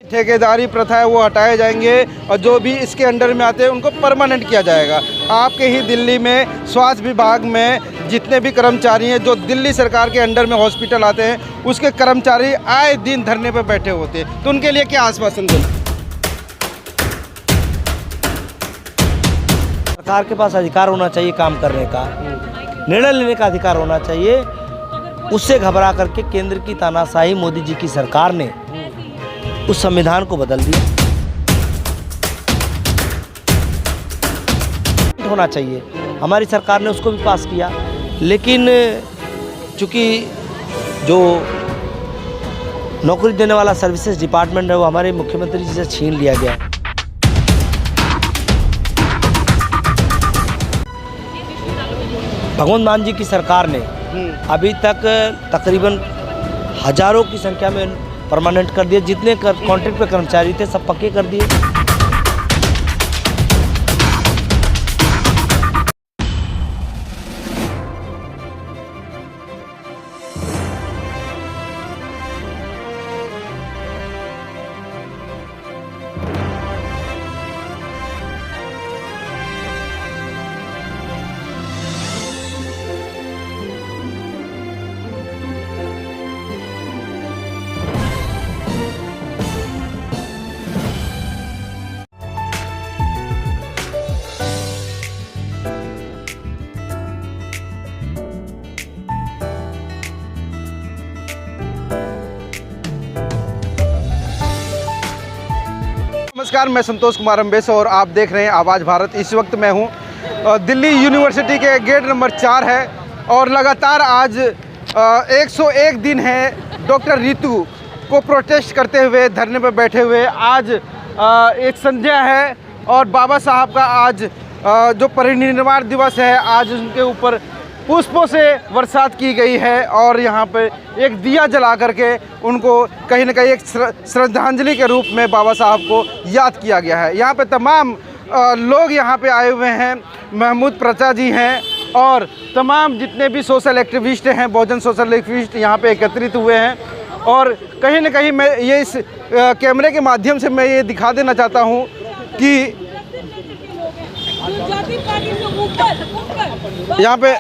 ठेकेदारी प्रथा है वो हटाए जाएंगे और जो भी इसके अंडर में आते हैं उनको परमानेंट किया जाएगा। आपके ही दिल्ली में स्वास्थ्य विभाग में जितने भी कर्मचारी हैं जो दिल्ली सरकार के अंडर में हॉस्पिटल आते हैं उसके कर्मचारी आए दिन धरने पर बैठे होते हैं, तो उनके लिए क्या आश्वासन देना? सरकार के पास अधिकार होना चाहिए काम करने का, निर्णय लेने का अधिकार होना चाहिए। उससे घबरा करके केंद्र की तानाशाही मोदी जी की सरकार ने उस संविधान को बदल दिया। होना चाहिए, हमारी सरकार ने उसको भी पास किया, लेकिन चूंकि जो नौकरी देने वाला सर्विसेज डिपार्टमेंट है वो हमारे मुख्यमंत्री जी से छीन लिया गया। भगवंत मान जी की सरकार ने अभी तक तकरीबन हजारों की संख्या में परमानेंट कर दिए, जितने कॉन्ट्रैक्ट पे कर्मचारी थे सब पक्के कर दिए। नमस्कार, मैं संतोष कुमार अम्बेस और आप देख रहे हैं आवाज़ भारत। इस वक्त मैं हूं दिल्ली यूनिवर्सिटी के गेट नंबर 4 है और लगातार आज 101 दिन है डॉक्टर रितु को प्रोटेस्ट करते हुए धरने पर बैठे हुए। आज एक संध्या है और बाबा साहब का आज जो परिनिर्वाण दिवस है, आज उनके ऊपर पुष्पों से बरसात की गई है और यहाँ पे एक दिया जला करके उनको कहीं ना कहीं एक श्रद्धांजलि के रूप में बाबा साहब को याद किया गया है। यहाँ पे तमाम लोग यहाँ पे आए हुए हैं, महमूद प्रचा जी हैं और तमाम जितने भी सोशल एक्टिविस्ट हैं, बहुजन सोशल एक्टिविस्ट यहाँ पे एकत्रित हुए हैं। और कहीं ना कहीं मैं ये इस कैमरे के माध्यम से मैं ये दिखा देना चाहता हूँ कि यहाँ पे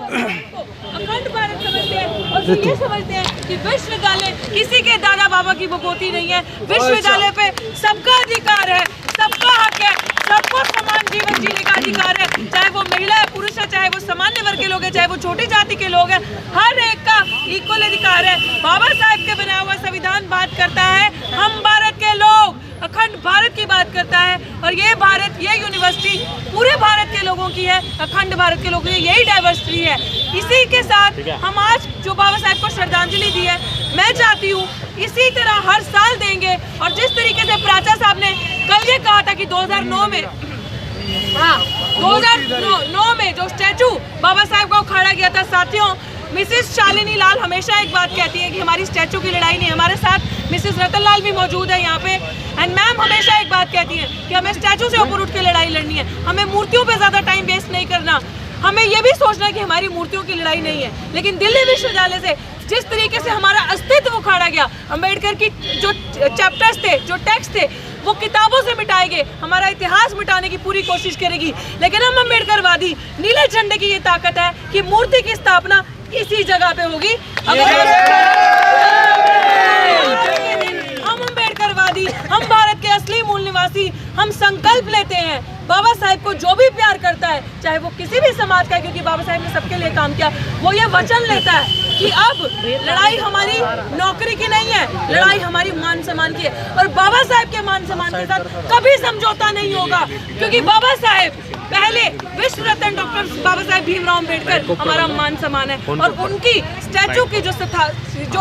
अखंड भारत समझते हैं और ये समझते हैं कि विश्वविद्यालय किसी के दादा बाबा की बकौती नहीं है। विश्वविद्यालय पे सबका अधिकार है, सबका हक है, सबको समान जीवन जीने का अधिकार है, चाहे वो महिला है, पुरुष है, चाहे वो सामान्य वर्ग के लोग हैं, चाहे वो छोटी जाति के लोग हैं, हर एक का इक्वल अधिकार है। बाबा साहब के बना हुआ संविधान बात करता है हम भारत के लोग, अखंड भारत की बात करता है और ये भारत, ये यूनिवर्सिटी पूरे भारत के लोगों की है, अखंड भारत के लोगों की, यही डाइवर्सिटी है। इसी के साथ हम आज जो बाबा साहब को श्रद्धांजलि दी है, मैं चाहती हूँ इसी तरह हर साल देंगे। और जिस तरीके से प्राचा साहब ने कल ये कहा था कि 2009 में 2009 में जो स्टैचू बाबा साहब का उखाड़ा गया था, साथियों मिसेस शालिनी लाल हमेशा एक बात कहती है कि हमारी स्टैचू की लड़ाई नहीं, हमारे साथ मिसेस रतन लाल भी मौजूद है यहाँ पे। एंड मैम हमेशा एक बात कहती है कि हमें स्टैचू से ऊपर उठ के लड़ाई लड़नी है, हमें मूर्तियों पे ज़्यादा टाइम वेस्ट नहीं करना, हमें ये भी सोचना है कि हमारी मूर्तियों की लड़ाई नहीं है। लेकिन दिल्ली विश्वविद्यालय से जिस तरीके से हमारा अस्तित्व उखाड़ा गया, अम्बेडकर की जो चैप्टर्स थे, जो टेक्स्ट थे, वो किताबों से मिटाए गए, हमारा इतिहास मिटाने की पूरी कोशिश करेगी। लेकिन हम अम्बेडकरवादी, नीले झंडे की ये ताकत है कि मूर्ति की स्थापना इसी जगह पे होगी। हम अम्बेडकरवादी, हम भारत के असली मूल निवासी, हम संकल्प लेते हैं बाबा साहब को जो भी प्यार करता है, चाहे वो किसी भी समाज का है, क्योंकि बाबा साहब ने सबके लिए काम किया, वो ये वचन लेता है कि अब लड़ाई हमारी नौकरी की नहीं है, लड़ाई हमारी मान सम्मान की है। और बाबा साहब के मान सम्मान के साथ कभी समझौता नहीं होगा, क्योंकि बाबा साहब पहले विश्व रत्न डॉक्टर बाबा साहब भीमराव अम्बेडकर हमारा मान सम्मान है। और उनकी स्टैचू की जो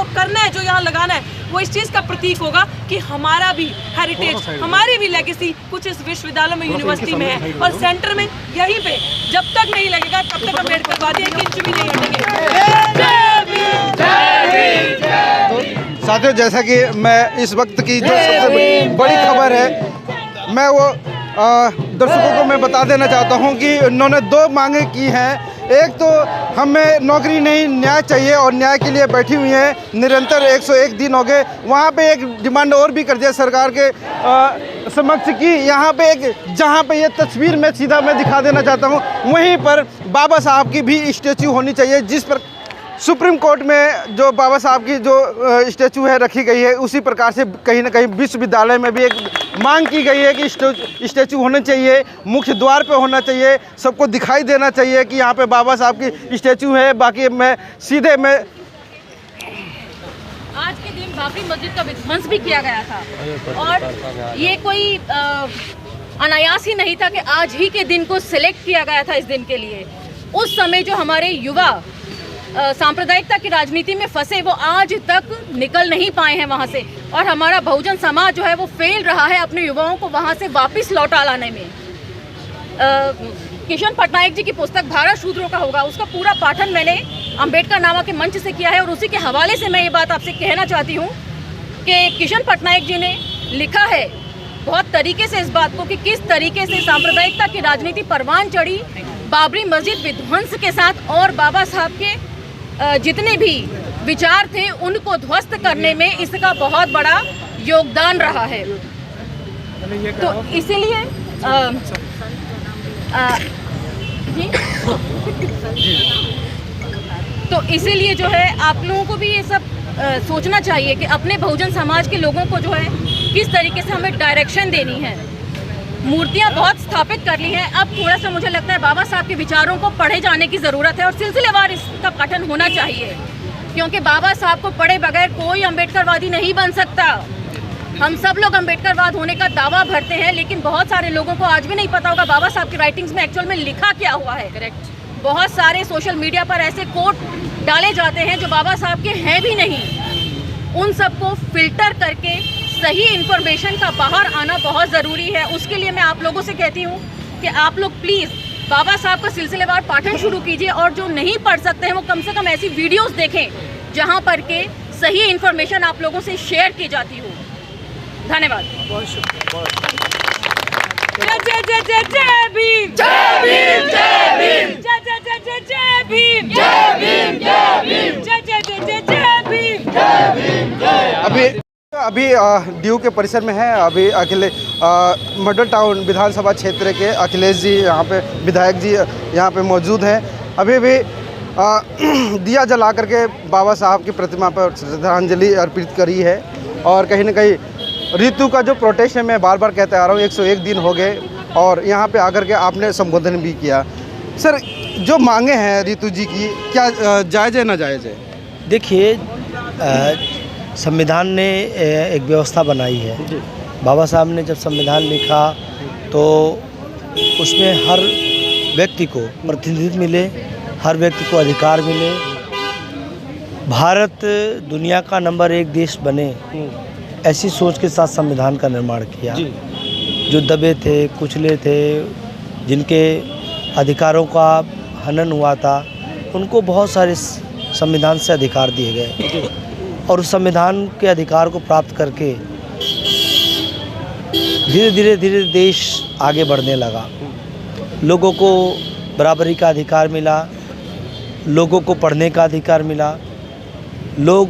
करना है, जो यहाँ लगाना है, वो इस चीज़ का प्रतीक होगा कि हमारा भी हेरिटेज, हमारी भी लेगेसी कुछ इस विश्वविद्यालय में, यूनिवर्सिटी में है। और सेंटर में यहीं पे जब तक नहीं लगेगा तब तक अम्बेडकरवादी एक इंच भी नहीं हटेंगे। साथियों, जैसा कि मैं इस वक्त की जो सबसे बड़ी खबर है, मैं वो दर्शकों को मैं बता देना चाहता हूं कि उन्होंने 2 मांगे की हैं एक तो हमें नौकरी नहीं, न्याय चाहिए और न्याय के लिए बैठी हुई हैं निरंतर। 101 दिन हो गए। वहाँ पे एक डिमांड और भी कर दिया सरकार के समक्ष कि यहाँ पे एक, जहाँ पे ये तस्वीर में सीधा मैं दिखा देना चाहता हूँ, वहीं पर बाबा साहब की भी स्टैचू होनी चाहिए। जिस पर सुप्रीम कोर्ट में जो बाबा साहब की जो स्टैचू है रखी गई है, उसी प्रकार से कहीं ना कहीं विश्वविद्यालय में भी एक मांग की गई है कि स्टैचू होना चाहिए, मुख्य द्वार पे होना चाहिए, सबको दिखाई देना चाहिए कि यहाँ पे बाबा साहब की स्टैचू है। बाकी मैं सीधे आज के दिन बाबरी मस्जिद का विध्वंस भी किया गया था और ये कोई अनायास ही नहीं था कि आज ही के दिन को सिलेक्ट किया गया था इस दिन के लिए। उस समय जो हमारे युवा सांप्रदायिकता की राजनीति में फंसे, वो आज तक निकल नहीं पाए हैं वहाँ से, और हमारा बहुजन समाज जो है वो फेल रहा है अपने युवाओं को वहाँ से वापस लौटा लाने में। किशन पटनायक जी की पुस्तक भारत शूद्रों का होगा, उसका पूरा पाठन मैंने अंबेडकर नामा के मंच से किया है, और उसी के हवाले से मैं ये बात आपसे कहना चाहती हूँ कि किशन पटनायक जी ने लिखा है बहुत तरीके से इस बात को कि किस तरीके से सांप्रदायिकता की राजनीति परवान चढ़ी बाबरी मस्जिद विध्वंस के साथ, और बाबा साहब के जितने भी विचार थे उनको ध्वस्त करने में इसका बहुत बड़ा योगदान रहा है। तो इसीलिए तो इसीलिए जो है आप लोगों को भी ये सब सोचना चाहिए कि अपने बहुजन समाज के लोगों को जो है किस तरीके से हमें डायरेक्शन देनी है। मूर्तियां बहुत स्थापित कर ली हैं, अब थोड़ा सा मुझे लगता है बाबा साहब के विचारों को पढ़े जाने की ज़रूरत है और सिलसिलेवार इसका पठन होना चाहिए, क्योंकि बाबा साहब को पढ़े बगैर कोई अम्बेडकरवादी नहीं बन सकता। हम सब लोग अम्बेडकरवाद होने का दावा भरते हैं, लेकिन बहुत सारे लोगों को आज भी नहीं पता होगा बाबा साहब की राइटिंग्स में एक्चुअल में लिखा क्या हुआ है। करेक्ट। बहुत सारे सोशल मीडिया पर ऐसे कोट डाले जाते हैं जो बाबा साहब के हैं भी नहीं। उन सबको फिल्टर करके सही इन्फॉर्मेशन का बाहर आना बहुत ज़रूरी है। उसके लिए मैं आप लोगों से कहती हूँ कि आप लोग प्लीज़ बाबा साहब का सिलसिलेवार पाठन शुरू कीजिए, और जो नहीं पढ़ सकते हैं वो कम से कम ऐसी वीडियोस देखें जहाँ पर के सही इन्फॉर्मेशन आप लोगों से शेयर की जाती हो। धन्यवाद। जय जय जय जय जय भीम, जय भीम, जय भीम, जय जय जय जय जय भीम, जय भीम, जय भीम, जय जय जय जय जय भीम, जय भीम, जय। अभी डीयू के परिसर में है। अभी मॉडल टाउन विधानसभा क्षेत्र के अखिलेश जी यहाँ पे, विधायक जी यहाँ पे मौजूद हैं। अभी भी दिया जला करके बाबा साहब की प्रतिमा पर श्रद्धांजलि अर्पित करी है। और कहीं ना कहीं ऋतु का जो प्रोटेस्ट है, मैं बार बार कहते आ रहा हूँ, 101 दिन हो गए और यहाँ पे आकर के आपने संबोधन भी किया। सर, जो मांगे हैं ऋतु जी की, क्या जायज़ है ना जायज़ है? देखिए, संविधान ने एक व्यवस्था बनाई है। बाबा साहब ने जब संविधान लिखा तो उसमें हर व्यक्ति को प्रतिनिधित्व मिले, हर व्यक्ति को अधिकार मिले, भारत दुनिया का नंबर 1 देश बने, ऐसी सोच के साथ संविधान का निर्माण किया। जो दबे थे, कुचले थे, जिनके अधिकारों का हनन हुआ था, उनको बहुत सारे संविधान से अधिकार दिए गए, और उस संविधान के अधिकार को प्राप्त करके धीरे धीरे देश आगे बढ़ने लगा। लोगों को बराबरी का अधिकार मिला, लोगों को पढ़ने का अधिकार मिला, लोग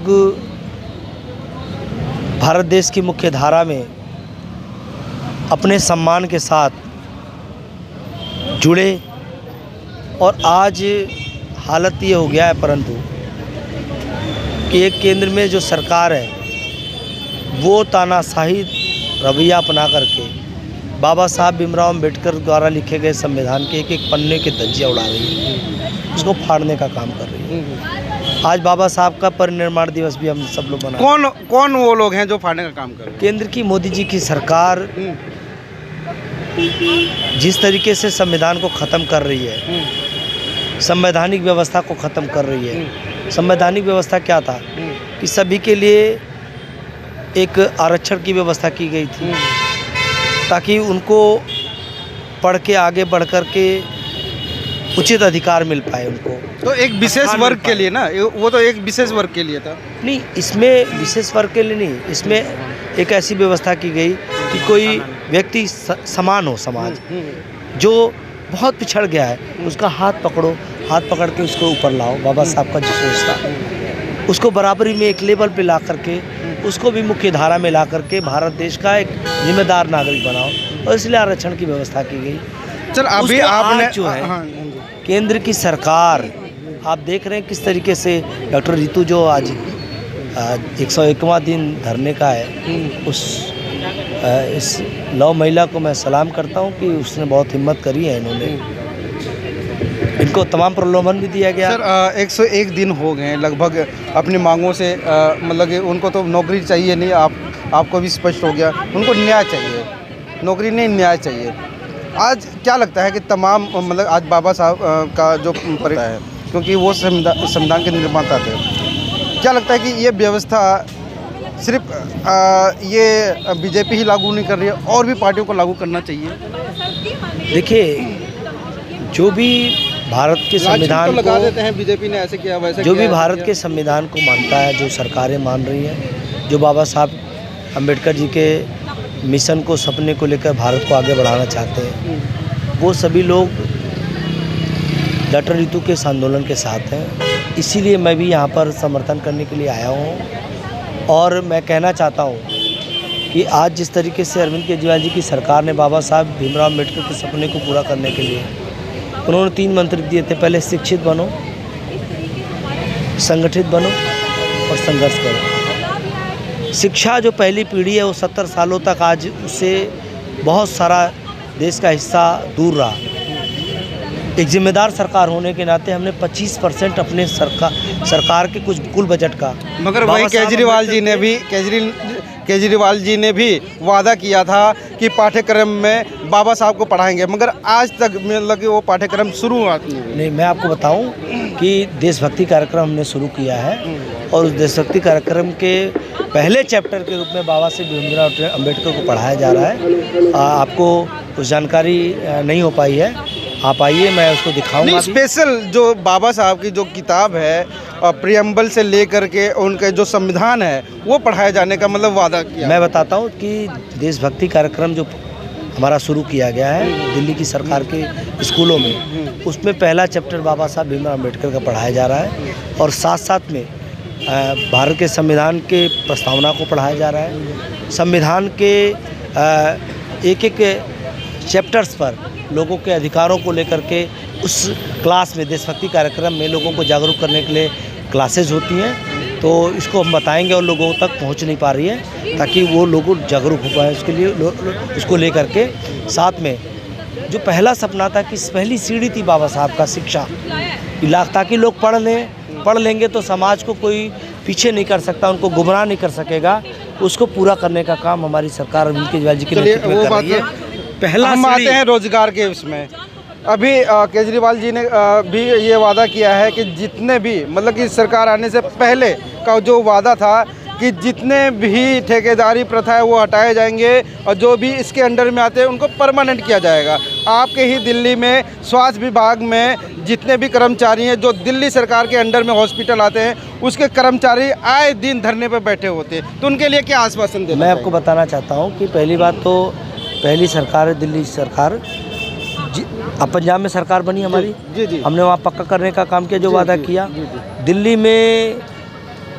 भारत देश की मुख्य धारा में अपने सम्मान के साथ जुड़े। और आज हालत ये हो गया है परंतु कि एक केंद्र में जो सरकार है वो तानाशाही रवैया अपना करके बाबा साहब भीमराव अम्बेडकर द्वारा लिखे गए संविधान के एक एक पन्ने के धज्जियाँ उड़ा रही है, उसको फाड़ने का काम कर रही है। आज बाबा साहब का परिनिर्माण दिवस भी हम सब लोग मना। कौन वो लोग हैं जो फाड़ने का काम कर रहे हैं? केंद्र की मोदी जी की सरकार जिस तरीके से संविधान को ख़त्म कर रही है, संवैधानिक व्यवस्था को ख़त्म कर रही है। संवैधानिक व्यवस्था क्या था कि सभी के लिए एक आरक्षण की व्यवस्था की गई थी ताकि उनको पढ़ के आगे बढ़ कर के उचित अधिकार मिल पाए उनको। तो एक विशेष वर्ग के लिए ना, वो तो एक विशेष वर्ग के लिए था। नहीं, इसमें विशेष वर्ग के लिए नहीं, इसमें एक ऐसी व्यवस्था की गई कि कोई व्यक्ति समान हो, समाज जो बहुत पिछड़ गया है उसका हाथ पकड़ो, हाथ पकड़ के उसको ऊपर लाओ, बाबा साहब का जो सोच था उसको बराबरी में एक लेवल पे ला करके उसको भी मुख्य धारा में ला करके भारत देश का एक जिम्मेदार नागरिक बनाओ, और इसलिए आरक्षण की व्यवस्था की गई। चल अभी उसके आपने आज जो है हाँ, केंद्र की सरकार, आप देख रहे हैं किस तरीके से डॉक्टर रितु जो आज 101वां दिन धरने का है, इस लव महिला को मैं सलाम करता हूं कि उसने बहुत हिम्मत करी है। इनको तमाम प्रलोभन भी दिया गया। सर 101 दिन हो गए हैं लगभग अपनी मांगों से, मतलब कि उनको तो नौकरी चाहिए नहीं, आपको भी स्पष्ट हो गया, उनको न्याय चाहिए, नौकरी नहीं न्याय चाहिए। आज क्या लगता है कि तमाम मतलब आज बाबा साहब का जो परिवार है, क्योंकि वो संविधान के निर्माता थे, क्या लगता है कि ये व्यवस्था सिर्फ ये बीजेपी ही लागू नहीं कर रही है, और भी पार्टियों को लागू करना चाहिए? देखिए, जो भी भारत के संविधान तो लगा को, देते हैं बीजेपी ने ऐसे किया वैसे जो किया, भी भारत के संविधान को मानता है, जो सरकारें मान रही हैं, जो बाबा साहब अम्बेडकर जी के मिशन को, सपने को लेकर भारत को आगे बढ़ाना चाहते हैं, वो सभी लोग डॉक्टर रितु के इस आंदोलन के साथ हैं। इसीलिए मैं भी यहाँ पर समर्थन करने के लिए आया हूँ। और मैं कहना चाहता हूँ कि आज जिस तरीके से अरविंद केजरीवाल जी की सरकार ने बाबा साहब भीमराव अम्बेडकर के सपने को पूरा करने के लिए उन्होंने 3 मंत्र दिए थे। पहले शिक्षित बनो, संगठित बनो और संघर्ष करो। शिक्षा जो पहली पीढ़ी है वो 70 सालों तक आज उससे बहुत सारा देश का हिस्सा दूर रहा। एक जिम्मेदार सरकार होने के नाते हमने 25% अपने सरकार के कुछ कुल बजट का, मगर वही केजरीवाल जी ने भी वादा किया था कि पाठ्यक्रम में बाबा साहब को पढ़ाएंगे, मगर आज तक मतलब कि वो पाठ्यक्रम शुरुआत नहीं। मैं आपको बताऊं कि देशभक्ति कार्यक्रम हमने शुरू किया है, और उस देशभक्ति कार्यक्रम के पहले चैप्टर के रूप में बाबा साहब भीमराव अम्बेडकर को पढ़ाया जा रहा है। आपको कुछ जानकारी नहीं हो पाई है, आप आइए, मैं उसको दिखाऊंगा। स्पेशल जो बाबा साहब की जो किताब है, प्रियम्बल से लेकर के उनके जो संविधान है, वो पढ़ाए जाने का मतलब वादा किया। मैं बताता हूँ कि देशभक्ति कार्यक्रम जो हमारा शुरू किया गया है दिल्ली की सरकार के स्कूलों में, उसमें पहला चैप्टर बाबा साहब भीमराव अम्बेडकर का पढ़ाया जा रहा है, और साथ साथ में भारत के संविधान के प्रस्तावना को पढ़ाया जा रहा है। संविधान के एक चैप्टर्स पर लोगों के अधिकारों को लेकर के उस क्लास में, देशभक्ति कार्यक्रम में लोगों को जागरूक करने के लिए क्लासेज होती हैं, तो इसको हम बताएंगे और लोगों तक पहुंच नहीं पा रही है, ताकि वो लोग जागरूक हो पाए। उसके लिए उसको लेकर के साथ में जो पहला सपना था कि पहली सीढ़ी थी बाबा साहब का शिक्षा, ताकि लोग पढ़ लेंगे तो समाज को कोई पीछे नहीं कर सकता, उनको गुमराह नहीं कर सकेगा। उसको पूरा करने का काम हमारी सरकार अरविंद केजरीवाल जी के नेतृत्व में कर रही है। पहला हम आते हैं रोजगार के उसमें। अभी केजरीवाल जी ने भी ये वादा किया है कि जितने भी मतलब कि सरकार आने से पहले का जो वादा था कि जितने भी ठेकेदारी प्रथा है वो हटाए जाएंगे, और जो भी इसके अंडर में आते हैं उनको परमानेंट किया जाएगा। आपके ही दिल्ली में स्वास्थ्य विभाग में जितने भी कर्मचारी हैं जो दिल्ली सरकार के अंडर में हॉस्पिटल आते हैं, उसके कर्मचारी आए दिन धरने पर बैठे होते हैं, तो उनके लिए क्या आश्वासन देना? मैं आपको बताना चाहता हूँ कि पहली बात तो पहली सरकार है दिल्ली सरकार, अब पंजाब में सरकार बनी हमारी, जी। हमने वहाँ पक्का करने का काम किया जो वादा किया। दिल्ली में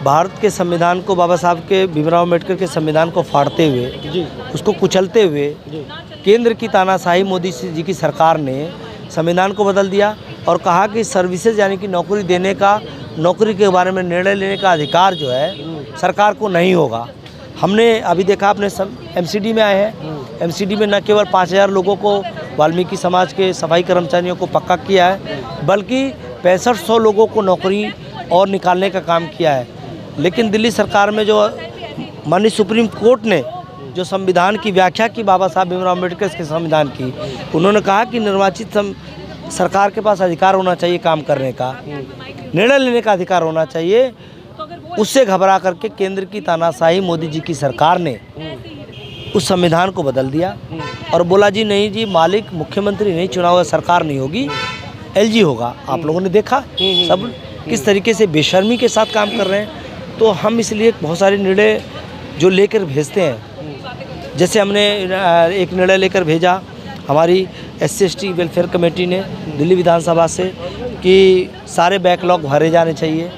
भारत के संविधान को, बाबा साहब के भीमराव अम्बेडकर के संविधान को फाड़ते हुए, उसको कुचलते हुए केंद्र की तानाशाही मोदी जी की सरकार ने संविधान को बदल दिया और कहा कि सर्विसेज यानी कि नौकरी देने का, नौकरी के बारे में निर्णय लेने का अधिकार जो है सरकार को नहीं होगा। हमने अभी देखा, अपने एमसीडी में आए हैं, एमसीडी में न केवल 5000 लोगों को, वाल्मीकि समाज के सफाई कर्मचारियों को पक्का किया है, बल्कि 6500 लोगों को नौकरी और निकालने का काम किया है। लेकिन दिल्ली सरकार में जो माननीय सुप्रीम कोर्ट ने जो संविधान की व्याख्या की बाबा साहब भीमराव अम्बेडकर के संविधान की, उन्होंने कहा कि निर्वाचित सरकार के पास अधिकार होना चाहिए काम करने का, निर्णय लेने का अधिकार होना चाहिए। उससे घबरा करके केंद्र की तानाशाही मोदी जी की सरकार ने उस संविधान को बदल दिया और बोला जी नहीं जी, मालिक मुख्यमंत्री नहीं चुना हुआ सरकार नहीं होगी, एलजी होगा। आप लोगों ने देखा सब किस तरीके से बेशर्मी के साथ काम कर रहे हैं। तो हम इसलिए बहुत सारे निर्णय जो लेकर भेजते हैं, जैसे हमने एक निर्णय लेकर भेजा हमारी SC/ST वेलफेयर कमेटी ने दिल्ली विधानसभा से कि सारे बैकलॉग भरे जाने चाहिए।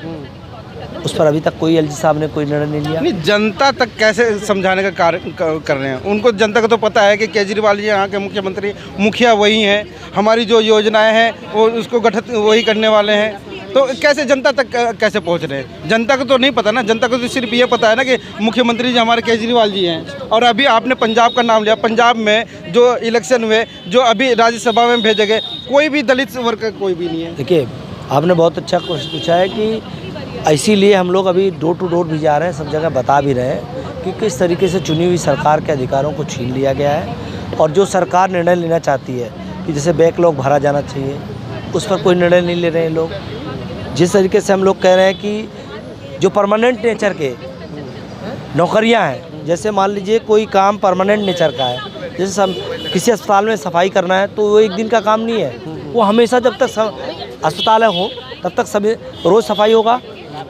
उस पर अभी तक कोई एलजी साहब ने कोई निर्णय नहीं लिया। नहीं, जनता तक कैसे समझाने का कार्य कर रहे हैं? उनको जनता को तो पता है कि केजरीवाल जी यहाँ के मुख्यमंत्री, मुखिया वही हैं, हमारी जो योजनाएं हैं वो उसको गठित वही करने वाले हैं, तो कैसे जनता तक कैसे पहुँच रहे हैं? जनता को तो नहीं पता ना, जनता को तो सिर्फ ये पता है ना कि मुख्यमंत्री जी हमारे केजरीवाल जी हैं। और अभी आपने पंजाब का नाम लिया, पंजाब में जो इलेक्शन हुए, जो अभी राज्यसभा में भेजे गए, कोई भी दलित वर्ग का कोई भी नहीं है। देखिए, आपने बहुत अच्छा क्वेश्चन पूछा है कि इसीलिए हम लोग अभी डोर टू डोर भी जा रहे हैं, सब जगह बता भी रहे हैं कि किस तरीके से चुनी हुई सरकार के अधिकारों को छीन लिया गया है। और जो सरकार निर्णय लेना चाहती है कि जैसे बैकलॉग भरा जाना चाहिए, उस पर कोई निर्णय नहीं ले रहे हैं लोग। जिस तरीके से हम लोग कह रहे हैं कि जो परमानेंट नेचर के नौकरियां हैं, जैसे मान लीजिए कोई काम परमानेंट नेचर का है, जैसे किसी अस्पताल में सफाई करना है तो वो एक दिन का काम नहीं है, वो हमेशा जब तक अस्पताल हो तब तक सभी रोज़ सफाई होगा,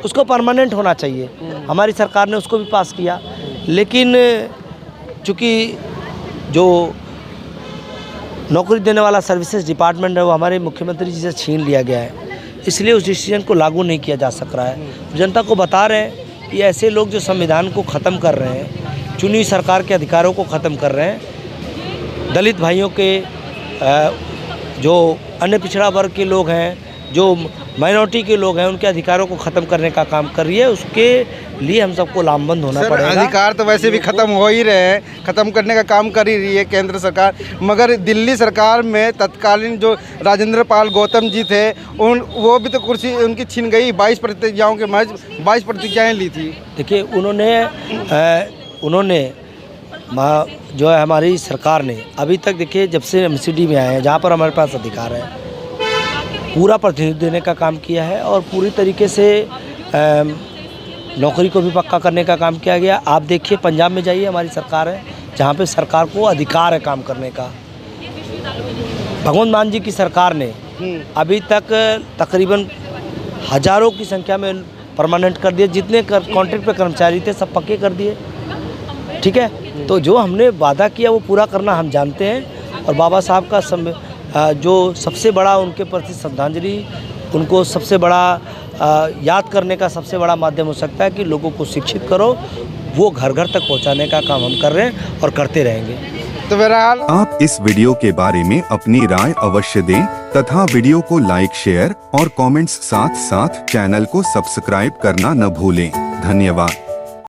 उसको परमानेंट होना चाहिए। हमारी सरकार ने उसको भी पास किया, लेकिन चूँकि जो नौकरी देने वाला सर्विसेज डिपार्टमेंट है वो हमारे मुख्यमंत्री जी से छीन लिया गया है, इसलिए उस डिसीजन को लागू नहीं किया जा सक रहा है। जनता को बता रहे हैं कि ऐसे लोग जो संविधान को ख़त्म कर रहे हैं, चुनी हुई सरकार के अधिकारों को ख़त्म कर रहे हैं, दलित भाइयों के जो अन्य पिछड़ा वर्ग के लोग हैं, जो माइनॉरिटी के लोग हैं, उनके अधिकारों को ख़त्म करने का काम कर रही है, उसके लिए हम सबको लामबंद होना पड़ेगा। अधिकार तो वैसे भी ख़त्म हो ही रहे हैं, ख़त्म करने का काम कर ही रही है केंद्र सरकार, मगर दिल्ली सरकार में तत्कालीन जो राजेंद्र पाल गौतम जी थे, वो भी तो कुर्सी उनकी छीन गई। 22 प्रतिज्ञाओं के महज 22 प्रतिज्ञाएँ ली थी। देखिए, उन्होंने जो है हमारी सरकार ने अभी तक, देखिए जब से MCD में आए हैं, जहाँ पर हमारे पास अधिकार है, पूरा प्रतिनिधित्व देने का काम किया है और पूरी तरीके से नौकरी को भी पक्का करने का काम किया गया। आप देखिए, पंजाब में जाइए, हमारी सरकार है, जहाँ पे सरकार को अधिकार है काम करने का। भगवंत मान जी की सरकार ने अभी तक तकरीबन हज़ारों की संख्या में परमानेंट कर दिए, जितने कॉन्ट्रैक्ट पे कर्मचारी थे सब पक्के कर दिए। ठीक है, तो जो हमने वादा किया वो पूरा करना हम जानते हैं। और बाबा साहब का जो सबसे बड़ा उनके प्रति श्रद्धांजलि, उनको सबसे बड़ा याद करने का सबसे बड़ा माध्यम हो सकता है कि लोगों को शिक्षित करो, वो घर घर तक पहुंचाने का काम हम कर रहे हैं और करते रहेंगे। तो बहरहाल आप इस वीडियो के बारे में अपनी राय अवश्य दें तथा वीडियो को लाइक, शेयर और कमेंट्स साथ साथ चैनल को सब्सक्राइब करना न भूलें। धन्यवाद।